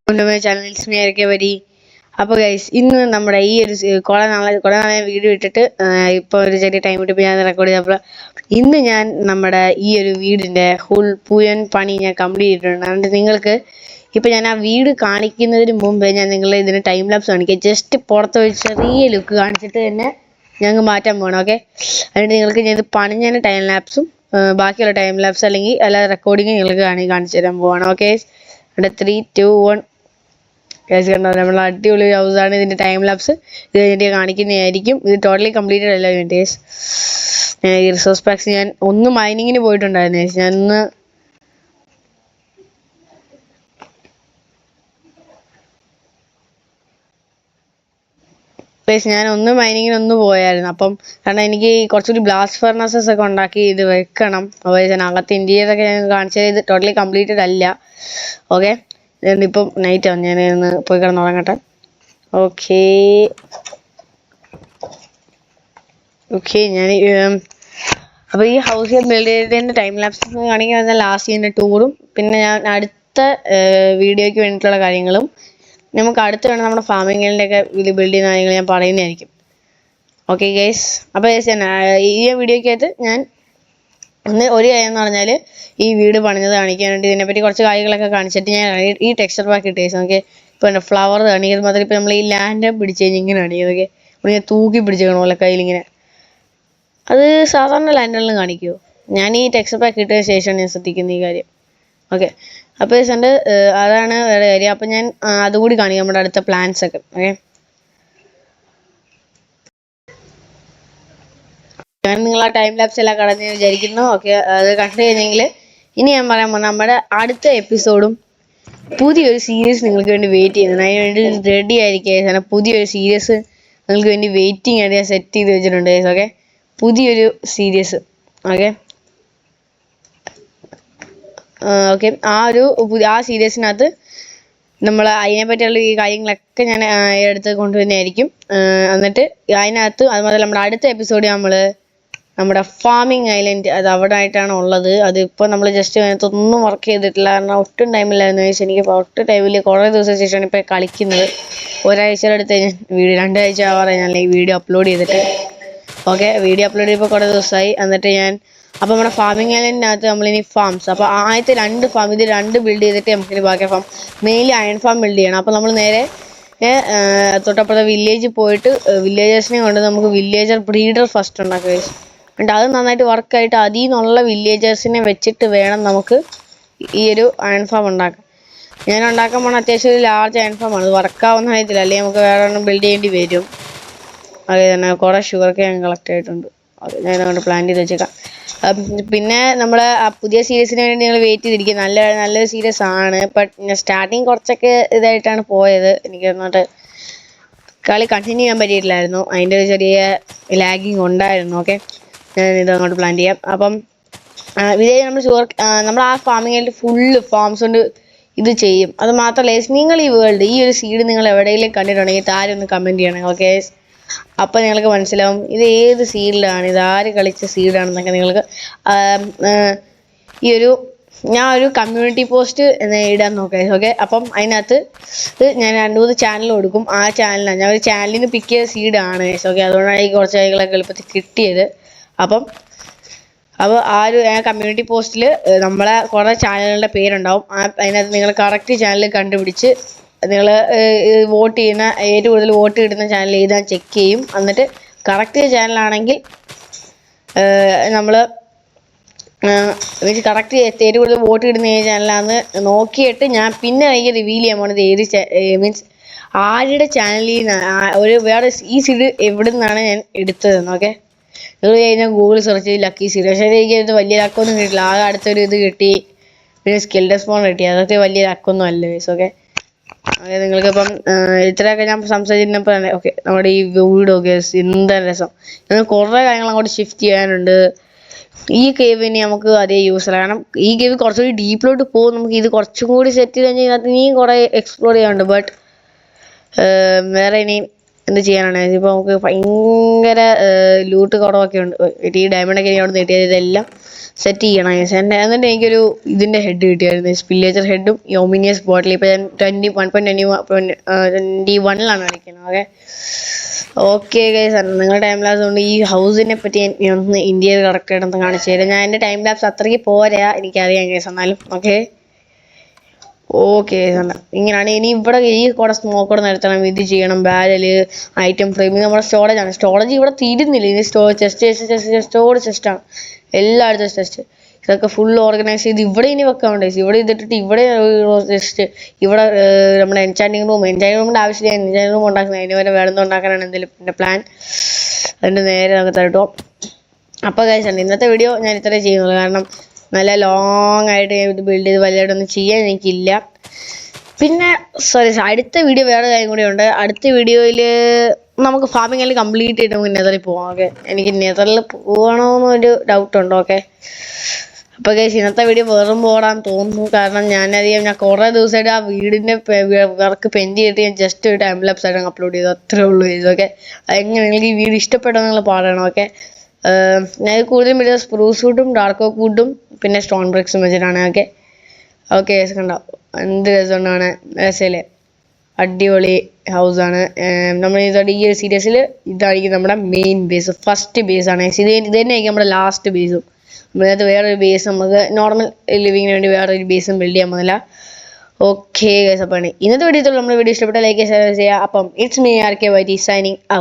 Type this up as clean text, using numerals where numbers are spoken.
Channels നേരൊക്കെ വരി. അപ്പോൾ ഗൈസ് ഇന്ന് നമ്മുടെ ഈ ഒരു കുറെ നാളെ വീഡിയോ ഇട്ടിട്ട് ഇപ്പോൾ ഒരു ചെറിയ ടൈം കിട്ടിയപ്പോൾ ഞാൻ റെക്കോർഡ് ചെയ്തപ്പോൾ ഇന്ന് ഞാൻ നമ്മുടെ ഈ ഒരു വീടിൻ്റെ പുയൻ പണി ഞാൻ കംപ്ലീറ്റ് ചെയ്തിട്ടുണ്ട്. അതുകൊണ്ട് നിങ്ങൾക്ക് ഇപ്പം ഞാൻ ആ വീട് കാണിക്കുന്നതിന് മുമ്പേ ഞാൻ നിങ്ങളെ ഇതിന് ടൈം ലാപ്സ് കാണിക്കാം. ജസ്റ്റ് പുറത്ത് ഒരു ചെറിയ ലുക്ക് കാണിച്ചിട്ട് തന്നെ ഞങ്ങൾക്ക് മാറ്റാൻ പോകണം. ഓക്കെ, അതുകൊണ്ട് നിങ്ങൾക്ക് ഞാൻ ഇത് പണിഞ്ഞതിന് ടൈം ലാപ്സും ബാക്കിയുള്ള ടൈം ലാപ്സ് അല്ലെങ്കിൽ അല്ലാതെ റെക്കോർഡിങ് നിങ്ങൾക്ക് കാണിച്ചു തരാൻ പോവാണ്. ഓക്കെ, അവിടെ 3, 2, 1 കേസ് കണ്ടോ, നമ്മൾ അടിപൊളി ഹൗസാണ്. ഇതിൻ്റെ ടൈം ലാപ്സ് ഇത് കഴിഞ്ഞിട്ട് കാണിക്കുന്നതായിരിക്കും. ഇത് ടോട്ടലി കംപ്ലീറ്റഡ് അല്ല കേസ്. ഈ റിസോഴ്സ് പാക്സ് ഞാൻ ഒന്ന് മൈനിങ്ങിന് പോയിട്ടുണ്ടായിരുന്നു കേസ്. ഞാൻ ഒന്ന് മൈനിങ്ങിന് പോയായിരുന്നു. അപ്പം കാരണം എനിക്ക് കുറച്ചുകൂടി ബ്ലാസ്റ്റ് ഫർണസസ് ഒക്കെ ഉണ്ടാക്കി ഇത് വെക്കണം. അപ്പോൾ ഞാൻ അകത്ത് ഇന്റീരിയറൊക്കെ ഞാൻ കാണിച്ചത് ഇത് ടോട്ടലി കംപ്ലീറ്റഡ് അല്ല. ഓക്കെ, ഇപ്പം നൈറ്റ് ആണ്, ഞാൻ ഇന്ന് പോയി കിടന്ന് ഉറങ്ങട്ടെ. ഓക്കെ ഞാൻ അപ്പോൾ ഈ ഹൗസ് ബിൽഡ് ചെയ്തതിൻ്റെ ടൈം ലാപ്സ് കാണിക്കാൻ ലാസ്റ്റ് ചെയ്യുന്ന ടൂറും പിന്നെ ഞാൻ അടുത്ത വീഡിയോയ്ക്ക് വേണ്ടിയിട്ടുള്ള കാര്യങ്ങളും നമുക്ക് അടുത്ത് വേണം നമ്മുടെ ഫാമിങ്ങിൻ്റെയൊക്കെ ഇത് ബിൽഡ് ചെയ്യുന്ന കാര്യങ്ങൾ ഞാൻ പറയുന്നതായിരിക്കും. ഓക്കെ ഗൈസ്, അപ്പോൾ ഗൈസ് ഞാൻ ഈ വീഡിയോയ്ക്കകത്ത് ഞാൻ ഒരു കാര്യം എന്ന് പറഞ്ഞാൽ ഈ വീട് പണിഞ്ഞത് കാണിക്കാൻ വേണ്ടി ഇതിനെപ്പറ്റി കുറച്ച് കാര്യങ്ങളൊക്കെ കാണിച്ചിട്ട് ഞാൻ ഈ ടെക്സ്ചർ പാക്ക് ഇട്ട് നമുക്ക് ഇപ്പോൾ എൻ്റെ ഫ്ലവർ കാണിക്കുന്നത് മാത്രം. ഇപ്പോൾ നമ്മൾ ഈ ലാൻഡ് പിടിച്ച് കഴിഞ്ഞ് ഇങ്ങനെ കാണിക്കുന്നതൊക്കെ ഇപ്പോൾ ഞാൻ തൂക്കി പിടിച്ചേക്കണമല്ലോ കയ്യിലിങ്ങനെ. അത് സാധാരണ ലാൻഡുകളിലും കാണിക്കുമോ? ഞാൻ ഈ ടെക്സ്ചർ പാക്ക് ഇട്ടതിന് ശേഷമാണ് ഞാൻ ശ്രദ്ധിക്കുന്നത് ഈ കാര്യം. ഓക്കെ, അപ്പോൾ എൻ്റെ അതാണ് വേറെ കാര്യം. അപ്പം ഞാൻ അതുകൂടി കാണിക്കാം നമ്മുടെ അടുത്ത പ്ലാൻസ് ഒക്കെ. ഓക്കെ, ഞാൻ നിങ്ങൾ ആ ടൈം ലാപ്സ് എല്ലാം കടന്ന് വിചാരിക്കുന്നു. ഓക്കെ, അത് കണ്ടു കഴിഞ്ഞെങ്കിൽ ഇനി ഞാൻ പറയാൻ പോകുന്നത് നമ്മുടെ അടുത്ത എപ്പിസോഡും പുതിയൊരു സീരീസ് നിങ്ങൾക്ക് വേണ്ടി വെയിറ്റ് ചെയ്യുന്നത്. അതിന് വേണ്ടി റെഡി ആയിരിക്കും. പുതിയൊരു സീരീസ് നിങ്ങൾക്ക് വേണ്ടി വെയിറ്റിംഗ് ആയിട്ട് ഞാൻ സെറ്റ് ചെയ്ത് വെച്ചിട്ടുണ്ട്. ഓക്കെ, പുതിയൊരു സീരീസ്. ഓക്കെ ആ സീരീസിനകത്ത് നമ്മൾ അതിനെപ്പറ്റിയുള്ള ഈ കാര്യങ്ങളൊക്കെ ഞാൻ എടുത്ത് കൊണ്ടുവരുന്നതായിരിക്കും. എന്നിട്ട് അതിനകത്ത് അതുമാതിരി നമ്മുടെ അടുത്ത എപ്പിസോഡ് നമ്മുടെ ഫാമിംഗ് ഐലൻഡ് അത് അവിടെ ആയിട്ടാണ് ഉള്ളത്. അതിപ്പോൾ നമ്മൾ ജസ്റ്റ് അതിനകത്തൊന്നും വർക്ക് ചെയ്തിട്ടില്ല, കാരണം ഒട്ടും ടൈമില്ലായിരുന്നു. എനിക്ക് ഒട്ടും ടൈമിൽ കുറേ ദിവസത്തിന് ശേഷമാണ് ഇപ്പോൾ കളിക്കുന്നത്. ഒരാഴ്ചയുടെ അടുത്ത് ഞാൻ 2 ആഴ്ച ആവാറേ ഞാൻ ഈ വീഡിയോ അപ്ലോഡ് ചെയ്തിട്ട്. ഓക്കെ, വീഡിയോ അപ്ലോഡ് ചെയ്തപ്പോൾ കുറേ ദിവസമായി. എന്നിട്ട് അപ്പോൾ നമ്മുടെ ഫാമിംഗ് ഐലൻഡിനകത്ത് നമ്മളിനി ഫാംസ്, അപ്പോൾ ആദ്യത്തെ 2 ഫാം ഇത് 2 ബിൽഡ് ചെയ്തിട്ട് നമുക്കിനി ബാക്കി farm mainly iron farm build ചെയ്യണം. അപ്പോൾ നമ്മൾ നേരെ തൊട്ടപ്പുറത്തെ വില്ലേജിൽ പോയിട്ട് വില്ലേജേഴ്സിനെ കൊണ്ട് നമുക്ക് വില്ലേജർ ബ്രീഡർ ഫസ്റ്റ് ഉണ്ടാക്കുക. എന്നിട്ട് അത് നന്നായിട്ട് വർക്കായിട്ട് അതിൽ നിന്നുള്ള വില്ലേജേഴ്സിനെ വെച്ചിട്ട് വേണം നമുക്ക് ഈ ഒരു അയൺ ഫാം ഉണ്ടാക്കാം. ഞാൻ ഉണ്ടാക്കാൻ പോകണം അത്യാവശ്യം ഒരു ലാർജ് അയൺ ഫാമാണ്. അത് വർക്കാവുന്ന കാര്യത്തില്ല, അല്ലെങ്കിൽ നമുക്ക് വേറെ ഒന്നും ബിൽഡ് ചെയ്യേണ്ടി വരും. അതേ തന്നെ കുറേ ഷുഗറൊക്കെ ഞാൻ കളക്ട് ആയിട്ടുണ്ട്. അത് ഞാൻ അതുകൊണ്ട് പ്ലാൻ ചെയ്ത് വെച്ചേക്കാം. പിന്നെ നമ്മൾ ആ പുതിയ സീരീസിന് വേണ്ടി നിങ്ങൾ വെയിറ്റ് ചെയ്തിരിക്കുക. നല്ലൊരു സീരീസ് ആണ്. ബട്ട് സ്റ്റാർട്ടിങ് കുറച്ചൊക്കെ ഇതായിട്ടാണ് പോയത്. എനിക്ക് എന്നിട്ട് കളി കണ്ടിന്യൂ ചെയ്യാൻ പറ്റിയിട്ടില്ലായിരുന്നു. അതിൻ്റെ ഒരു ചെറിയ ലാഗിങ് ഉണ്ടായിരുന്നു. ഓക്കെ, ഞാൻ ഇത് അങ്ങോട്ട് പ്ലാൻ ചെയ്യാം. അപ്പം ഇതേ നമ്മൾ ആ ഫാമിങ്ങിൽ ഫുള്ള് ഫാംസ് കൊണ്ട് ഇത് ചെയ്യും. അത് മാത്രമല്ല നിങ്ങൾ ഈ ഒരു സീഡ് നിങ്ങൾ എവിടെയെങ്കിലും കണ്ടിട്ടുണ്ടെങ്കിൽ താരം ഒന്ന് കമൻറ്റ് ചെയ്യണം. ഓക്കെ, അപ്പോൾ നിങ്ങൾക്ക് മനസ്സിലാവും ഇത് ഏത് സീഡിലാണ്, ഇത് ആര് കളിച്ച സീഡാണെന്നൊക്കെ നിങ്ങൾക്ക് ഞാൻ ഒരു കമ്മ്യൂണിറ്റി പോസ്റ്റ് ഇടാൻ നോക്കാം. ഓക്കെ, അപ്പം അതിനകത്ത് ഞാൻ 2-3 ചാനൽ കൊടുക്കും. ആ ചാനലിനാണ് ഞാൻ ഒരു ചാനലിന് പിക്ക് ചെയ്ത സീഡാണ്. ഓക്കെ, അതുകൊണ്ടാണ് ഈ കുറച്ച് കാര്യങ്ങളൊക്കെ എളുപ്പത്തിൽ കിട്ടിയത്. അപ്പോൾ ആ ഒരു കമ്മ്യൂണിറ്റി പോസ്റ്റിൽ നമ്മളെ കുറേ ചാനലുകളുടെ പേരുണ്ടാവും. അതിനകത്ത് നിങ്ങൾ കറക്റ്റ് ചാനൽ കണ്ടുപിടിച്ച് നിങ്ങൾ വോട്ട് ചെയ്യുന്ന ഏറ്റവും കൂടുതൽ വോട്ട് കിട്ടുന്ന ചാനൽ ഏതാണെന്ന് ചെക്ക് ചെയ്യും. എന്നിട്ട് കറക്റ്റ് ചാനലാണെങ്കിൽ നമ്മൾ കറക്റ്റ് ഏറ്റവും കൂടുതൽ വോട്ട് കിട്ടുന്ന ഏത് ചാനലാണെന്ന് നോക്കിയിട്ട് ഞാൻ പിന്നെ എനിക്ക് റിവീൽ ചെയ്യാൻ പോകുന്നത് മീൻസ് ആരുടെ ചാനലിൽ നിന്ന് വേറെ ഈ സീഡ് എവിടെ നിന്നാണ് ഞാൻ എടുത്തതെന്ന്. ഓക്കെ, നിങ്ങൾ കഴിഞ്ഞാൽ ഗൂഗിൾ സെർച്ച് ചെയ്ത് ലക്കി സീഡ്. പക്ഷേ എനിക്കത് വലിയ ലക്കൊന്നും കിട്ടില്ല. ആകെ അടുത്തൊരു ഇത് കിട്ടി, പിന്നെ സ്കെൽഡൻ സ്പോൺ കിട്ടി. അതൊക്കെ വലിയ ലക്കൊന്നും അല്ല ഗൈസ്. ഓക്കെ, അതായത് നിങ്ങൾക്കിപ്പം ഇത്രയൊക്കെ ഞാൻ സംസാരിച്ചിരുന്നപ്പോൾ തന്നെ ഓക്കെ നമ്മുടെ ഈ വീട് ഓക്കെ എന്താ രസം. കുറേ കാര്യങ്ങൾ അങ്ങോട്ട് ഷിഫ്റ്റ് ചെയ്യാനുണ്ട്. ഈ കേവിന് നമുക്ക് അതേ യൂസ് ആണ്, കാരണം ഈ കേവ് കുറച്ചുകൂടി ഡീപ്പിലോട്ട് പോകും. നമുക്ക് ഇത് കുറച്ചും കൂടി സെറ്റ് ചെയ്ത് കഴിഞ്ഞാൽ ഇതിനകത്ത് ഇനിയും കുറേ എക്സ്പ്ലോർ ചെയ്യാനുണ്ട്. ബട്ട് വേറെ ഇനി എന്ത് ചെയ്യാനാണ് ഇപ്പോൾ നമുക്ക് ഭയങ്കര ലൂട്ട് കുറവൊക്കെ ഉണ്ട്. ഈ ഡയമണ്ടൊക്കെ ഇനി അവിടെ നിന്ന് കിട്ടിയത് ഇതെല്ലാം സെറ്റ് ചെയ്യണം ഗൈസ്. എന്നിട്ട് എനിക്കൊരു ഇതിൻ്റെ ഹെഡ് കിട്ടിയായിരുന്നു, സ്പില്ലേജർ ഹെഡും യോമിനിയസ് ബോട്ടിൽ. ഇപ്പോൾ ഞാൻ 21ലാണ് കളിക്കുന്നത്. ഓക്കെ ഗൈസ്, നിങ്ങളുടെ ടൈം ലാപ്സ് കൊണ്ട് ഈ ഹൗസിനെ പറ്റി ഞാൻ ഒന്ന് ഇന്ത്യയിൽ കറക്റ്റായിട്ടൊന്ന് കാണിച്ചു തരാം. ഞാൻ എൻ്റെ ടൈം ലാപ്സ് അത്രയ്ക്ക് പോരാ, എനിക്കറിയാം ഗൈസ്. എന്നാലും ഓക്കെ ഇങ്ങനെയാണ്. ഇനി ഇവിടെ ഈ കൂടെ സ്മോക്ക് കൂടെ നിർത്തണം, ഇത് ചെയ്യണം, ബാരല്, ഐറ്റം ഫ്രെയിം. നമ്മുടെ സ്റ്റോറേജ് ആണ്. സ്റ്റോറേജ് ഇവിടെ തീരുന്നില്ല. ഇനി സ്റ്റോറേജ് ചെസ്റ്റാണ് എല്ലായിടത്തും ചെസ്റ്റ്. ഇതൊക്കെ ഫുൾ ഓർഗനൈസ് ചെയ്ത് ഇവിടെ ഇനി വെക്കാൻ വേണ്ടി ഇവിടെ ഇതിട്ടിട്ട് ഇവിടെ ജസ്റ്റ് ഇവിടെ നമ്മുടെ എൻചാൻറ്റിങ് റൂമിൻ്റെ ആവശ്യമില്ല. എൻചാൻറ്റിങ് റൂം ഉണ്ടാക്കുന്നത് അതിന് വരെ വേണമെന്ന് ഉണ്ടാക്കാനാണ് എന്തെങ്കിലും എൻ്റെ പ്ലാൻ. അതിൻ്റെ നേരെ നമുക്ക് തട്ടോ. അപ്പോൾ കഴിച്ചാണ് ഇന്നത്തെ വീഡിയോ ഞാൻ ഇത്രയും ചെയ്യുന്നുള്ളൂ. കാരണം നല്ല ലോങ് ആയിട്ട് ഇത് ബിൽഡ് ചെയ്ത് വലുതായിട്ടൊന്നും ചെയ്യാൻ എനിക്കില്ല. പിന്നെ അടുത്ത വീഡിയോ വേറെ കാര്യം കൂടി ഉണ്ട്. അടുത്ത വീഡിയോയിൽ നമുക്ക് ഫാമിംഗ് എല്ലാം കംപ്ലീറ്റ് ചെയ്തിട്ട് നമുക്ക് നെതറിൽ പോകാം. ഓക്കെ, എനിക്ക് നെതറിൽ പോകണമെന്നൊരു ഡൗട്ടുണ്ട്. ഓക്കെ, അപ്പോൾ ഗൈസ് ഇന്നത്തെ വീഡിയോ വെറും പോടാൻ തോന്നുന്നു. കാരണം ഞാൻ കുറേ ദിവസമായിട്ട് ആ വീടിൻ്റെ വർക്ക് പെൻഡ് ചെയ്തിട്ട് ഞാൻ ജസ്റ്റ് ഒരു ടൈം ലാപ്സ് ആയിട്ട് അപ്ലോഡ് ചെയ്തു, അത്രേ ഉള്ളൂ ഗൈസ്. ഓക്കെ, അതെങ്ങനെ നിങ്ങൾക്ക് ഈ വീഡിയോ ഇഷ്ടപ്പെട്ടോ നിങ്ങൾ പറയണം. ഓക്കെ, ഞാൻ കൂടുതലും വീഡിയോ സ്പ്രൂസ് വുഡും ഡാർക്ക് ഓക്ക് വുഡും പിന്നെ സ്റ്റോൺ ബ്രിക്സും വെച്ചിട്ടാണ്. ഓക്കെ ഗൈസ്, കണ്ടോ എന്ത് രസമുണ്ടാണ്, രസമല്ലേ? അടിപൊളി ഹൗസാണ്. നമ്മൾ ഇതോടെ ഈ ഒരു സീരീസിൽ ഇതായിരിക്കും നമ്മുടെ മെയിൻ ബേസ്, ഫസ്റ്റ് ബേസാണ്. ഇത് തന്നെയായിരിക്കും നമ്മുടെ ലാസ്റ്റ് ബേസും. നമ്മളത് വേറൊരു ബേസ് നമുക്ക് നോർമൽ ലിവിങ്ങിന് വേണ്ടി വേറൊരു ബേസും ബിൽഡ് ചെയ്യാൻ പോകുന്നില്ല. ഓക്കെ ഗൈസ്, അപ്പോൾ ഇന്നത്തെ വീഡിയോത്തിൽ നമ്മുടെ വീഡിയോ ഇഷ്ടപ്പെട്ട ലൈക്ക് ചെയ്യുക. അപ്പം it's me RK YT signing out.